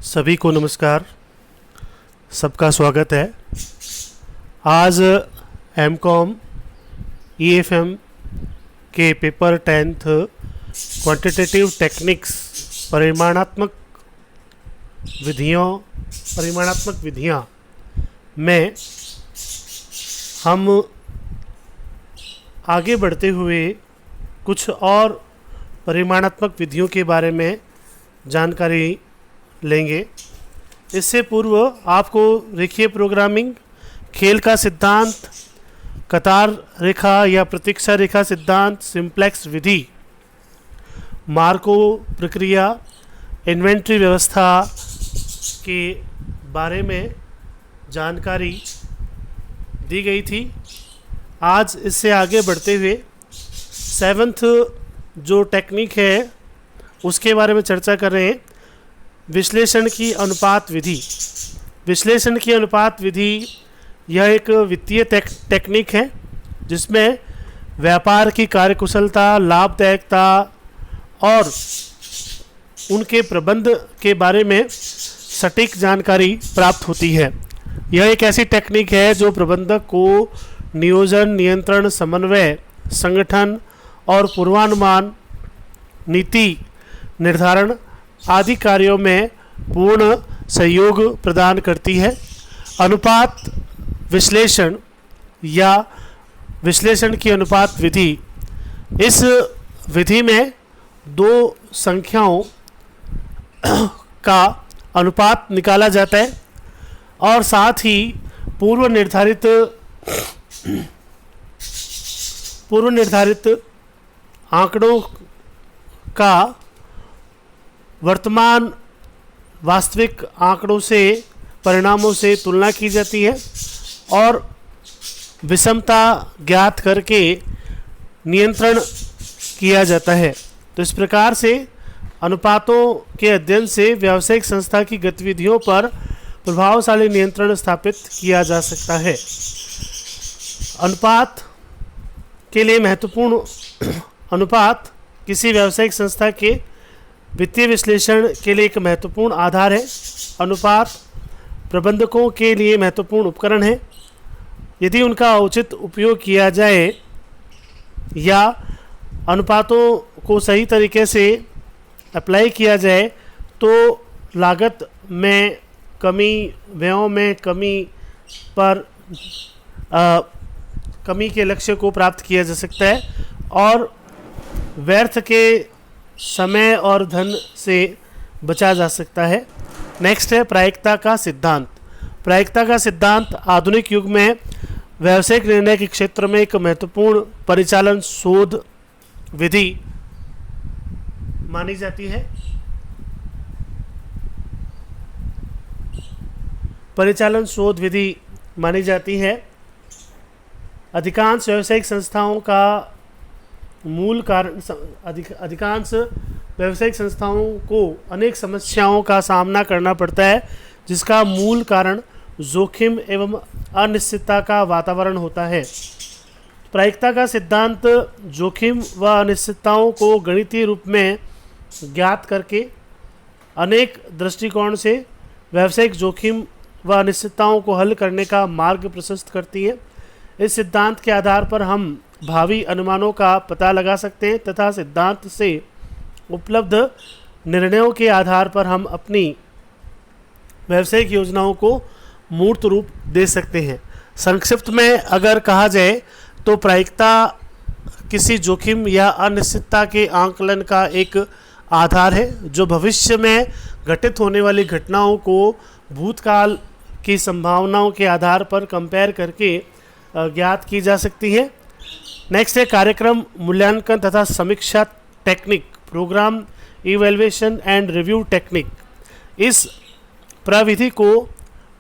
सभी को नमस्कार। सबका स्वागत है। आज एमकॉम ईएफएम के पेपर 10th क्वांटिटेटिव टेक्निक्स परिमाणात्मक विधियां में हम आगे बढ़ते हुए कुछ और परिमाणात्मक विधियों के बारे में जानकारी लेंगे। इससे पूर्व आपको रेखीय प्रोग्रामिंग, खेल का सिद्धांत, कतार रेखा या प्रतीक्षा रेखा सिद्धांत, सिंप्लेक्स विधि, मार्को प्रक्रिया, इन्वेंट्री व्यवस्था के बारे में जानकारी दी गई थी। आज इससे आगे बढ़ते हुए 7th जो टेक्निक है उसके बारे में चर्चा कर रहे हैं। विश्लेषण की अनुपात विधि। विश्लेषण की अनुपात विधि यह एक वित्तीय टेक्निक है जिसमें व्यापार की कार्यकुशलता, लाभदायकता और उनके प्रबंध के बारे में सटीक जानकारी प्राप्त होती है। यह एक ऐसी टेक्निक है जो प्रबंधक को नियोजन, नियंत्रण, समन्वय, संगठन और पूर्वानुमान, नीति निर्धारण आदि कार्यों में पूर्ण सहयोग प्रदान करती है। अनुपात विश्लेषण या विश्लेषण की अनुपात विधि, इस विधि में दो संख्याओं का अनुपात निकाला जाता है और साथ ही पूर्व निर्धारित आंकड़ों का वर्तमान वास्तविक आंकड़ों से परिणामों से तुलना की जाती है और विषमता ज्ञात करके नियंत्रण किया जाता है। तो इस प्रकार से अनुपातों के अध्ययन से व्यावसायिक संस्था की गतिविधियों पर प्रभावशाली नियंत्रण स्थापित किया जा सकता है। अनुपात के लिए महत्वपूर्ण अनुपात किसी व्यावसायिक संस्था के वित्तीय विश्लेषण के लिए एक महत्वपूर्ण आधार है। अनुपात प्रबंधकों के लिए महत्वपूर्ण उपकरण है। यदि उनका उचित उपयोग किया जाए या अनुपातों को सही तरीके से अप्लाई किया जाए तो लागत में कमी, व्ययों में कमी पर कमी के लक्ष्य को प्राप्त किया जा सकता है और व्यर्थ के समय और धन से बचा जा सकता है। नेक्स्ट है प्रायिकता का सिद्धांत। प्रायिकता का सिद्धांत आधुनिक युग में व्यावसायिक निर्णय के क्षेत्र में एक महत्वपूर्ण परिचालन शोध विधि मानी जाती है। परिचालन शोध विधि मानी जाती है। अधिकांश व्यावसायिक संस्थाओं का मूल कारण अधिकांश व्यावसायिक संस्थाओं को अनेक समस्याओं का सामना करना पड़ता है जिसका मूल कारण जोखिम एवं अनिश्चितता का वातावरण होता है। प्रायिकता का सिद्धांत जोखिम व अनिश्चितताओं को गणितीय रूप में ज्ञात करके अनेक दृष्टिकोण से व्यावसायिक जोखिम व अनिश्चितताओं को हल करने का मार्ग प्रशस्त करती है। इस सिद्धांत के आधार पर हम भावी अनुमानों का पता लगा सकते हैं तथा सिद्धांत से उपलब्ध निर्णयों के आधार पर हम अपनी व्यावसायिक योजनाओं को मूर्त रूप दे सकते हैं। संक्षिप्त में अगर कहा जाए तो प्रायिकता किसी जोखिम या अनिश्चितता के आंकलन का एक आधार है जो भविष्य में घटित होने वाली घटनाओं को भूतकाल की संभावनाओं के आधार पर कंपेयर करके ज्ञात की जा सकती है। नेक्स्ट है कार्यक्रम मूल्यांकन तथा समीक्षा technique, program evaluation and review technique. इस प्रविधि को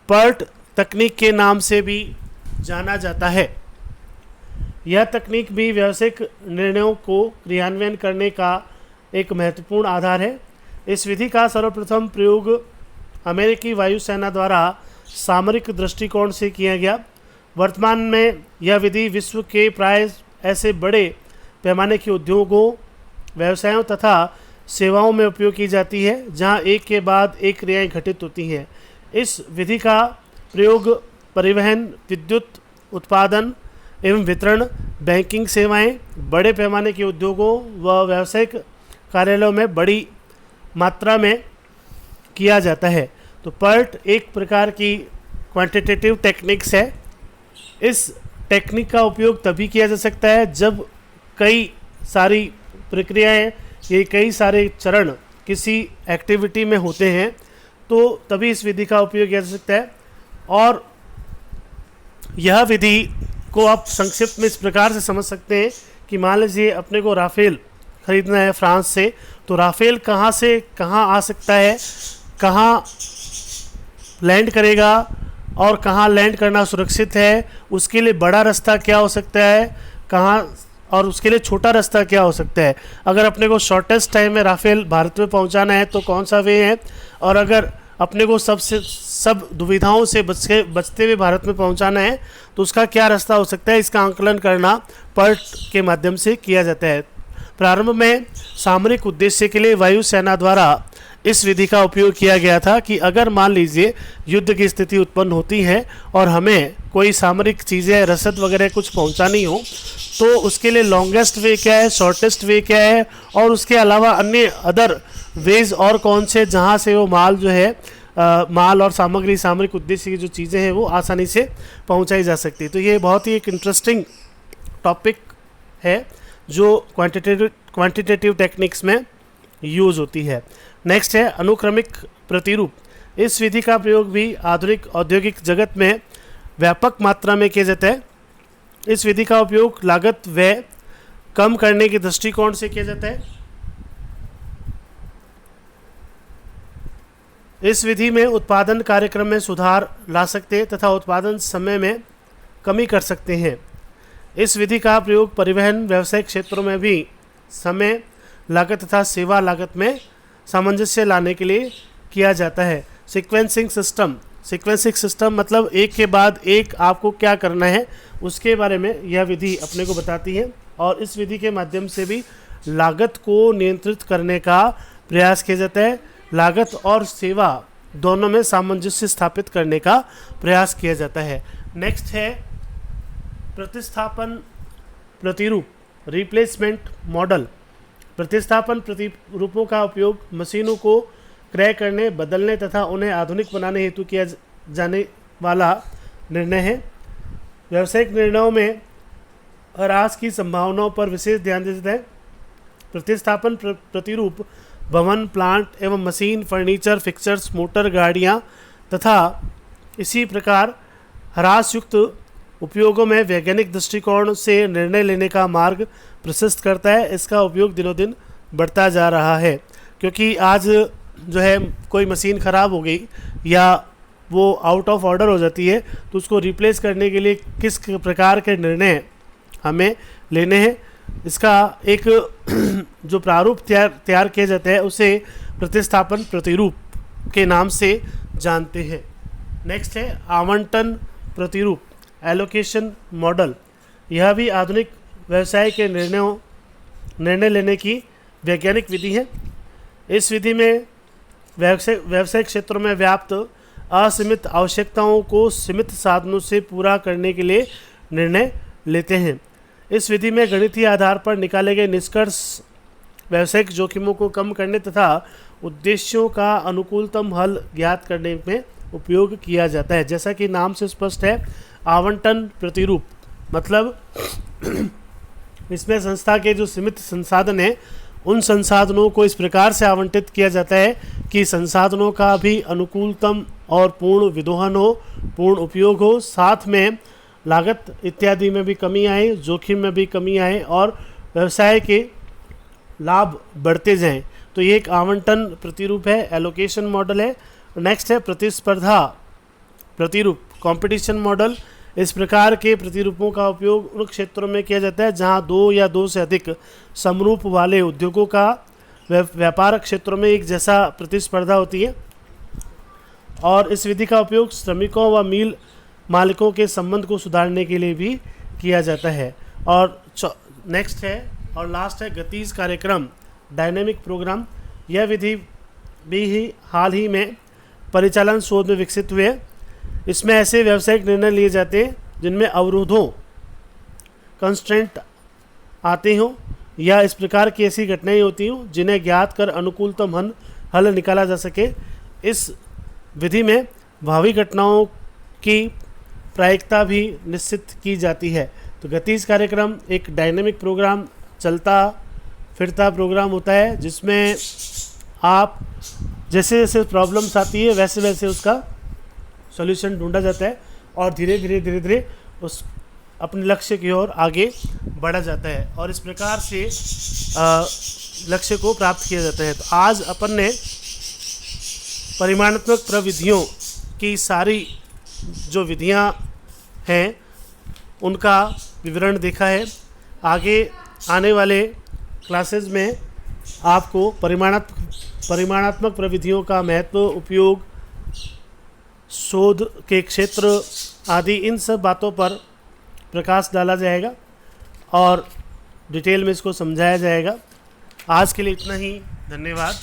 पर्ट तकनीक के नाम से भी जाना जाता है। यह तकनीक भी व्यावसायिक निर्णयों को क्रियान्वयन करने का एक महत्वपूर्ण आधार है। इस विधि का सर्वप्रथम प्रयोग अमेरिकी वायुसेना द्वारा सामरिक दृष्टिकोण से किया गया। वर्तमान में यह विधि विश्व के प्राय ऐसे बड़े पैमाने के उद्योगों, व्यवसायों तथा सेवाओं में उपयोग की जाती है, जहां एक के बाद एक क्रियाएं घटित होती हैं। इस विधि का प्रयोग परिवहन, विद्युत उत्पादन एवं वितरण, बैंकिंग सेवाएं, बड़े पैमाने के उद्योगों व व्यावसायिक कार्यालयों में बड़ी मात्रा में किया जाता है। तो पर्ट एक प्रकार की क्वांटिटेटिव टेक्निक्स है। इस टेक्निक का उपयोग तभी किया जा सकता है जब कई सारी प्रक्रियाएं, ये कई सारे चरण किसी एक्टिविटी में होते हैं, तो तभी इस विधि का उपयोग किया जा सकता है। और यह विधि को आप संक्षिप्त में इस प्रकार से समझ सकते हैं कि मान लीजिए अपने को राफेल खरीदना है फ्रांस से, तो राफेल कहाँ से कहाँ आ सकता है, कहाँ लैंड करेगा और कहाँ लैंड करना सुरक्षित है, उसके लिए बड़ा रास्ता क्या हो सकता है, कहाँ, और उसके लिए छोटा रास्ता क्या हो सकता है। अगर अपने को शॉर्टेस्ट टाइम में राफेल भारत में पहुंचाना है तो कौन सा वे है, और अगर अपने को सब दुविधाओं से बचते हुए भारत में पहुंचाना है तो उसका क्या रास्ता हो सकता है, इसका आंकलन करना पर्ट के माध्यम से किया जाता है। प्रारंभ में सामरिक उद्देश्य के लिए वायुसेना द्वारा इस विधि का उपयोग किया गया था कि अगर मान लीजिए युद्ध की स्थिति उत्पन्न होती है और हमें कोई सामरिक चीज़ें, रसद वगैरह कुछ पहुंचानी हो, तो उसके लिए लॉन्गेस्ट वे क्या है, शॉर्टेस्ट वे क्या है, और उसके अलावा अन्य अदर वेज और कौन से जहां से वो माल जो है माल और सामग्री, सामरिक उद्देश्य की जो चीज़ें हैं वो आसानी से पहुंचाई जा सकती है। तो ये बहुत ही एक इंटरेस्टिंग टॉपिक है जो क्वांटिटेटिव टेक्निक्स में यूज़ होती है। नेक्स्ट है अनुक्रमिक प्रतिरूप। इस विधि का प्रयोग भी आधुनिक औद्योगिक जगत में व्यापक मात्रा में किया जाता है। इस विधि का उपयोग लागत व्यय कम करने के दृष्टिकोण से किया जाता है। इस विधि में उत्पादन कार्यक्रम में सुधार ला सकते हैं तथा उत्पादन समय में कमी कर सकते हैं। इस विधि का प्रयोग परिवहन, व्यावसायिक क्षेत्रों में भी समय लागत तथा सेवा लागत में सामंजस्य लाने के लिए किया जाता है। सीक्वेंसिंग सिस्टम मतलब एक के बाद एक आपको क्या करना है उसके बारे में यह विधि अपने को बताती है, और इस विधि के माध्यम से भी लागत को नियंत्रित करने का प्रयास किया जाता है। लागत और सेवा दोनों में सामंजस्य स्थापित करने का प्रयास किया जाता है। नेक्स्ट है प्रतिस्थापन प्रतिरूप, रिप्लेसमेंट मॉडल। प्रतिस्थापन प्रतिरूपों का उपयोग मशीनों को क्रय करने, बदलने तथा उन्हें आधुनिक बनाने हेतु किया जाने वाला निर्णय है। व्यावसायिक निर्णयों में ह्रास की संभावनाओं पर विशेष ध्यान देता है। प्रतिस्थापन प्रतिरूप भवन, प्लांट एवं मशीन, फर्नीचर, फिक्चर्स, मोटर गाड़ियाँ तथा इसी प्रकार ह्रास युक्त उपयोगों में वैज्ञानिक दृष्टिकोण से निर्णय लेने का मार्ग प्रशस्त करता है। इसका उपयोग दिनों दिन बढ़ता जा रहा है, क्योंकि आज जो है कोई मशीन ख़राब हो गई या वो आउट ऑफ ऑर्डर हो जाती है तो उसको रिप्लेस करने के लिए किस प्रकार के निर्णय हमें लेने हैं, इसका एक जो प्रारूप तैयार किया जाता है उसे प्रतिस्थापन प्रतिरूप के नाम से जानते हैं। नेक्स्ट है आवंटन प्रतिरूप, एलोकेशन मॉडल। यह भी आधुनिक व्यवसाय के निर्णय लेने की वैज्ञानिक विधि है। इस विधि में व्यवसायिक क्षेत्रों में व्याप्त असीमित आवश्यकताओं को सीमित साधनों से पूरा करने के लिए निर्णय लेते हैं। इस विधि में गणितीय आधार पर निकाले गए निष्कर्ष व्यावसायिक जोखिमों को कम करने तथा उद्देश्यों का अनुकूलतम हल ज्ञात करने में उपयोग किया जाता है। जैसा कि नाम से स्पष्ट है, आवंटन प्रतिरूप मतलब इसमें संस्था के जो सीमित संसाधन हैं उन संसाधनों को इस प्रकार से आवंटित किया जाता है कि संसाधनों का भी अनुकूलतम और पूर्ण विदोहन हो, पूर्ण उपयोग हो, साथ में लागत इत्यादि में भी कमी आए, जोखिम में भी कमी आए और व्यवसाय के लाभ बढ़ते जाएं। तो ये एक आवंटन प्रतिरूप है, एलोकेशन मॉडल है। नेक्स्ट है प्रतिस्पर्धा प्रतिरूप, कंपटीशन मॉडल। इस प्रकार के प्रतिरूपों का उपयोग उन क्षेत्रों में किया जाता है जहां दो या दो से अधिक समरूप वाले उद्योगों का व्यापार क्षेत्रों में एक जैसा प्रतिस्पर्धा होती है, और इस विधि का उपयोग श्रमिकों व मिल मालिकों के संबंध को सुधारने के लिए भी किया जाता है। और नेक्स्ट है और लास्ट है गतिज कार्यक्रम, डायनेमिक प्रोग्राम। यह विधि भी हाल ही में परिचालन शोध में विकसित हुए हैं। इसमें ऐसे व्यावसायिक निर्णय लिए जाते हैं जिनमें अवरोधों कंस्ट्रेंट आते हों या इस प्रकार की ऐसी घटनाएं होती हों जिन्हें ज्ञात कर अनुकूलतम हल निकाला जा सके। इस विधि में भावी घटनाओं की प्रायिकता भी निश्चित की जाती है। तो गतिज कार्यक्रम एक डायनेमिक प्रोग्राम, चलता फिरता प्रोग्राम होता है जिसमें आप जैसे जैसे प्रॉब्लम्स आती है वैसे वैसे उसका सॉल्यूशन ढूंढा जाता है और धीरे धीरे उस अपने लक्ष्य की ओर आगे बढ़ा जाता है और इस प्रकार से लक्ष्य को प्राप्त किया जाता है। तो आज अपन ने परिमाणात्मक प्रविधियों की सारी जो विधियां हैं उनका विवरण देखा है। आगे आने वाले क्लासेस में आपको परिमाणात्मक प्रविधियों का महत्व, उपयोग, शोध के क्षेत्र आदि इन सब बातों पर प्रकाश डाला जाएगा और डिटेल में इसको समझाया जाएगा। आज के लिए इतना ही। धन्यवाद।